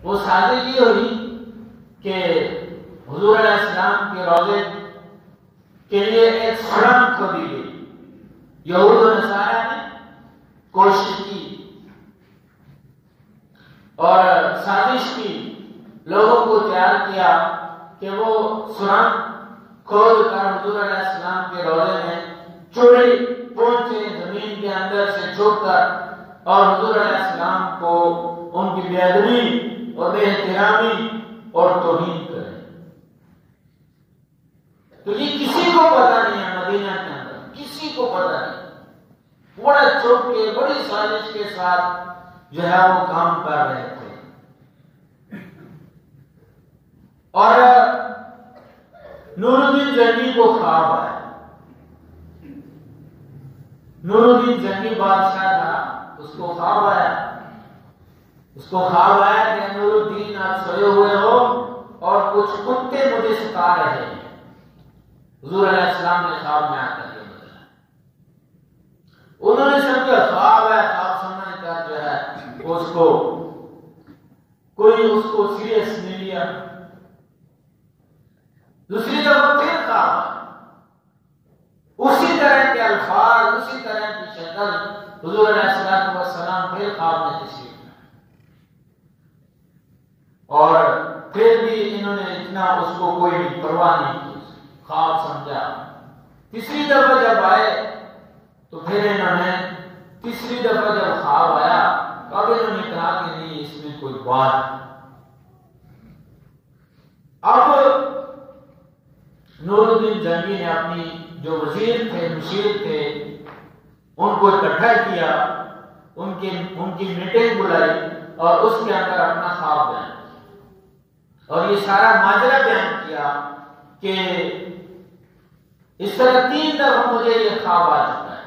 وہ سازش یہ ہوئی کہ حضور علیہ السلام کے روضے کے لیے ایک سرنگ کھودی گئی. یہود و نصارہ نے کوشش کی اور سازش کی، لوگوں کو تیار کیا کہ وہ سرنگ کھود کر حضور علیہ السلام کے روضے میں چوری پہنچے، زمین کے اندر سے چھپ کر، اور حضور علیہ السلام کو ان کی بے ادبی اور بے احترامی اور توہین کریں. تو یہ کسی کو پتہ نہیں ہے، مدینہ کے اندر کسی کو پتہ نہیں. بڑا چھپ کے بڑی سازش کے ساتھ جو ہے وہ کام کر رہے تھے. اور نور الدین زنگی کو خواب آیا. نور الدین زنگی بادشاہ تھا، اس کو خواب آیا. اس کو خواب آیا کہ نور الدین آپ سوئے ہوئے ہو اور کچھ کتے مجھے ستا رہے ہیں. حضور علیہ السلام نے خواب میں آ کر یہ بتایا. انہوں نے سمجھا خواب ہے، خواب سمجھ کر جو ہے اس کو کوئی اس کو سیریس نہیں لیا. دوسری طرف پھر خواب، اسی طرح کے الفاظ، اسی طرح کی شکل، حضور علیہ السلام پھر خواب میں تشریف لائے. اور پھر بھی انہوں نے اتنا اس کو کوئی پرواہ نہیں کی، خواب سمجھا. تیسری دفعہ جب آئے تو پھر انہوں نے تیسری دفعہ جب خواب آیا تب انہوں نے کہا کہ نہیں، اس میں کوئی بات. اب نور الدین زنگی نے اپنی جو وزیر تھے، مشیر تھے، ان کو اکٹھا کیا، ان کی میٹنگ بلائی اور اس کے اندر اپنا خواب بیان کیا اور یہ سارا ماجرا بیان کیا کہ اس طرح 3 دفعہ مجھے یہ خواب آ چکا ہے.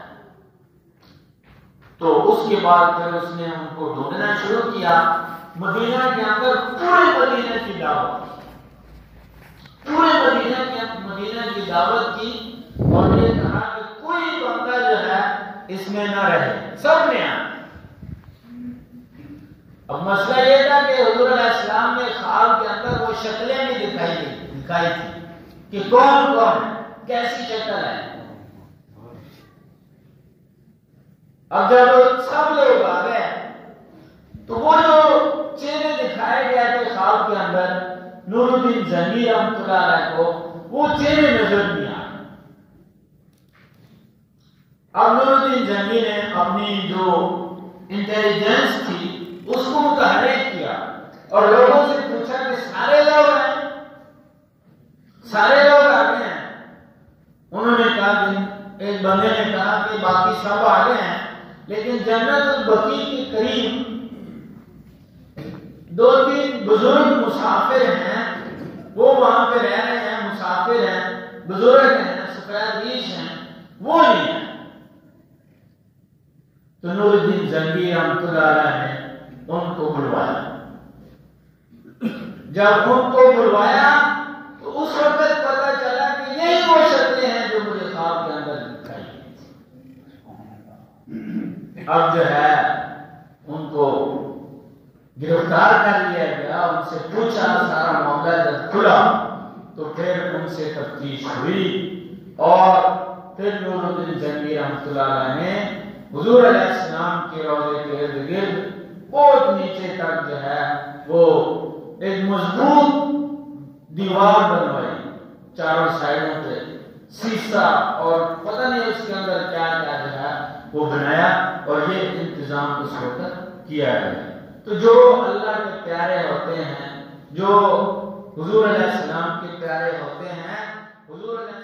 تو اس کے بعد پھر اس نے ان کو ڈھونڈنا شروع کیا. مدینہ کے اندر پورے مدینہ کی دعوت، پورے مدینہ کی دعوت کی اور یہ کہا کہ کوئی بندہ جو ہے اس میں نہ رہے، سب نے آنا. اب مسئلہ یہ تھا کہ حضور علیہ السلام نے خواب کے اندر وہ شکلیں بھی دکھائی تھی کہ کون کون ہے، کیسی شکل ہے. اب جب سب لوگ آ گئے تو وہ جو چہرے دکھائے گئے تھے خواب کے اندر نور الدین زنگی رحمۃ اللہ علیہ کو، وہ چہرے نظر نہیں آئے. اب نور الدین زنگی نے اپنی جو انٹیلیجنس تھی اس کو متحرک کیا اور لوگوں سے پوچھا کہ سارے لوگ ہیں، سارے لوگ آگے ہیں. انہوں نے کہا کہ ایک بندے نے کہا کہ باقی سب آگے ہیں، لیکن جنت البقیع کے قریب 2-3 بزرگ مسافر ہیں، وہ وہاں پہ رہ رہے ہیں، مسافر ہیں، بزرگ ہیں، سفید ریش ہیں، وہ نہیں ہیں. تو نور الدین زنگی رحمۃ اللہ علیہ نے ان کو بلوایا. جب ان کو بلوایا تو اس وقت پتہ چلا کہ یہی وہ شکلیں ہیں جو مجھے خواب کے اندر دکھائی. اب جو ہے ان کو گرفتار کر لیا گیا، ان سے پوچھا، سارا معاملہ جب کھلا تو پھر ان سے تفتیش ہوئی اور پھر نور الدین زنگی رحمۃ اللہ علیہ نے حضور علیہ السلام کے روضے کے ارد گرد بہت نیچے تک جو ہے وہ ایک مضبوط دیوار بنوائی، چاروں سائڈوں پہ سیسا اور پتہ نہیں اس کے اندر کیا کیا جو ہے وہ بنایا اور یہ انتظام اس وقت کیا گیا. تو جو اللہ کے پیارے ہوتے ہیں، جو حضور علیہ السلام کے پیارے ہوتے ہیں، حضور علیہ